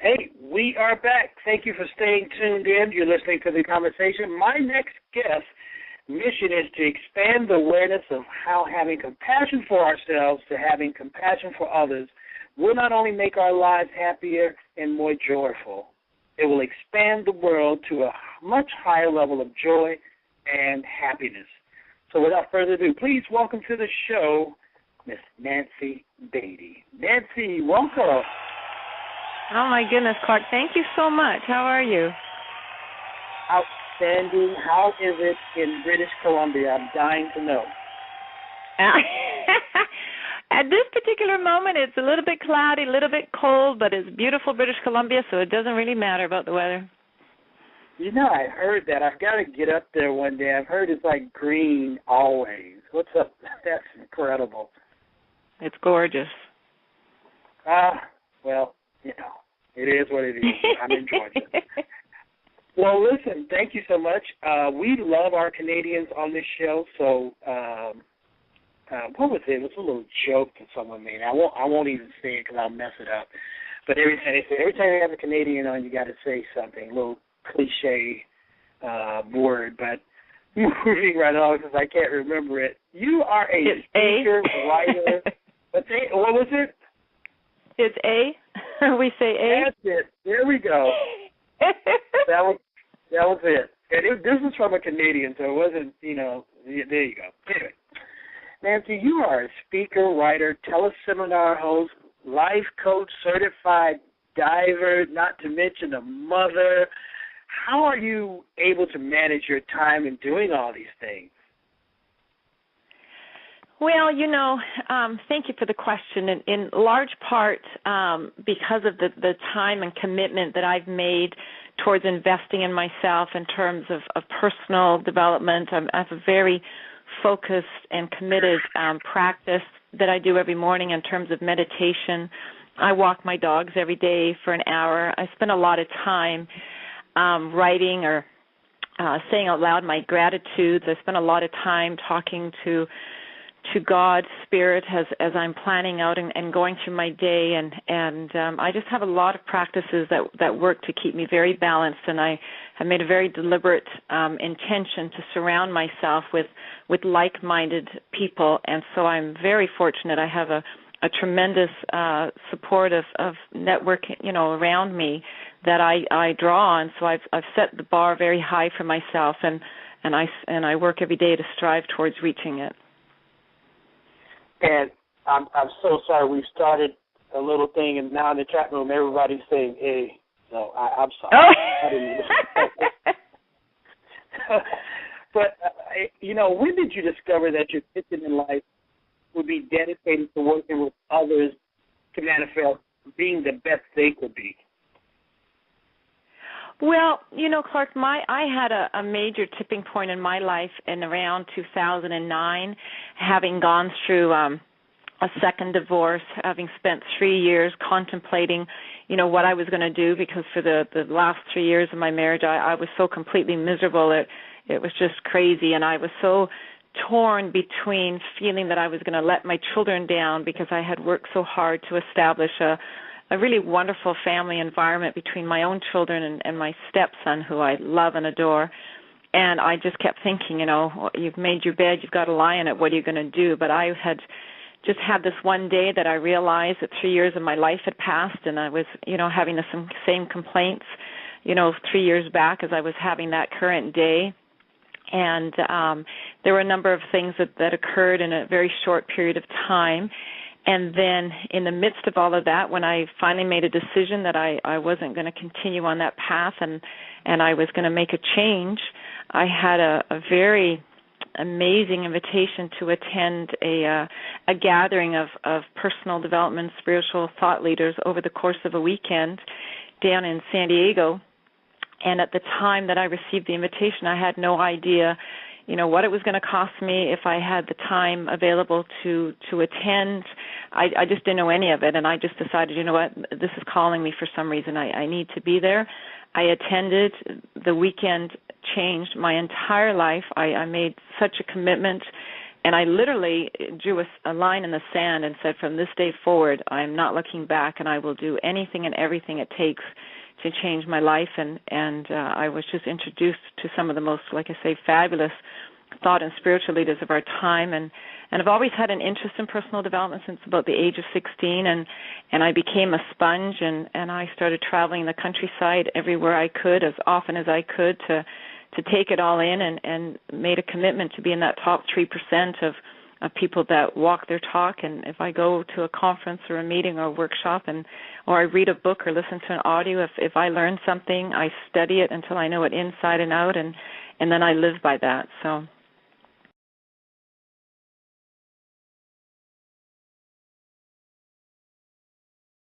Hey, we are back. Thank you for staying tuned in. You're listening to the conversation. My next guest mission is to expand the awareness of how having compassion for ourselves to having compassion for others will not only make our lives happier and more joyful, it will expand the world to a much higher level of joy and happiness. So without further ado, please welcome to the show Miss Nancy Battye. Nancy, welcome. Oh, my goodness, Clark. Thank you so much. How are you? Outstanding. How is it in British Columbia? I'm dying to know. At this particular moment, it's a little bit cloudy, a little bit cold, but it's beautiful British Columbia, so it doesn't really matter about the weather. You know, I heard that. I've got to get up there one day. I've heard it's like green always. What's up? That's incredible. It's gorgeous. Well, you know, it is what it is. I'm in Georgia. Well, listen, thank you so much. We love our Canadians on this show. So, what was it? It was a little joke that someone made. I won't even say it because I'll mess it up. But every time you have a Canadian on, you got to say something, a little cliche word. But moving right on because I can't remember it. You are a speaker, writer. What was it? It's A. We say A. That's it. There we go. That was it. And this was from a Canadian, so it wasn't, you know, there you go. Anyway, Nancy, you are a speaker, writer, teleseminar host, life coach, certified diver, not to mention a mother. How are you able to manage your time in doing all these things? Well, you know, thank you for the question. In large part, because of the time and commitment that I've made towards investing in myself in terms of personal development, I have a very focused and committed practice that I do every morning in terms of meditation. I walk my dogs every day for an hour. I spend a lot of time writing or saying out loud my gratitudes. I spend a lot of time talking to God's Spirit as I'm planning out and going through my day, and I just have a lot of practices that work to keep me very balanced, and I have made a very deliberate intention to surround myself with like-minded people, and so I'm very fortunate. I have a tremendous support of network, you know, around me that I draw on, so I've set the bar very high for myself, and I work every day to strive towards reaching it. And I'm so sorry. We started a little thing, and now in the chat room, everybody's saying, "Hey." So I'm sorry. Oh. I didn't But, you know, when did you discover that your mission in life would be dedicated to working with others to manifest being the best they could be? Well, you know, Clark, I had a major tipping point in my life in around 2009, having gone through a second divorce, having spent 3 years contemplating, you know, what I was going to do, because for the last 3 years of my marriage, I was so completely miserable. It was just crazy, and I was so torn between feeling that I was going to let my children down because I had worked so hard to establish a really wonderful family environment between my own children and my stepson, who I love and adore. And I just kept thinking, you know, you've made your bed, you've got to lie in it, what are you going to do? But I had just had this one day that I realized that 3 years of my life had passed, and I was, you know, having the same complaints, you know, 3 years back as I was having that current day. And there were a number of things that occurred in a very short period of time. And then in the midst of all of that, when I finally made a decision that I wasn't going to continue on that path and I was going to make a change, I had a very amazing invitation to attend a gathering of personal development, spiritual thought leaders over the course of a weekend down in San Diego. And at the time that I received the invitation, I had no idea, you know, what it was going to cost me, if I had the time available to attend. I just didn't know any of it, and I just decided, you know what, this is calling me for some reason. I need to be there. I attended. The weekend changed my entire life. I made such a commitment And I literally drew a line in the sand and said, from this day forward, I'm not looking back, and I will do anything and everything it takes to change my life. And I was just introduced to some of the most, like I say, fabulous thought and spiritual leaders of our time. And I've always had an interest in personal development since about the age of 16. And I became a sponge, and I started traveling the countryside everywhere I could, as often as I could, to take it all in, and made a commitment to be in that top 3% of people that walk their talk. And if I go to a conference or a meeting or a workshop, or I read a book or listen to an audio, if I learn something, I study it until I know it inside and out, and then I live by that. So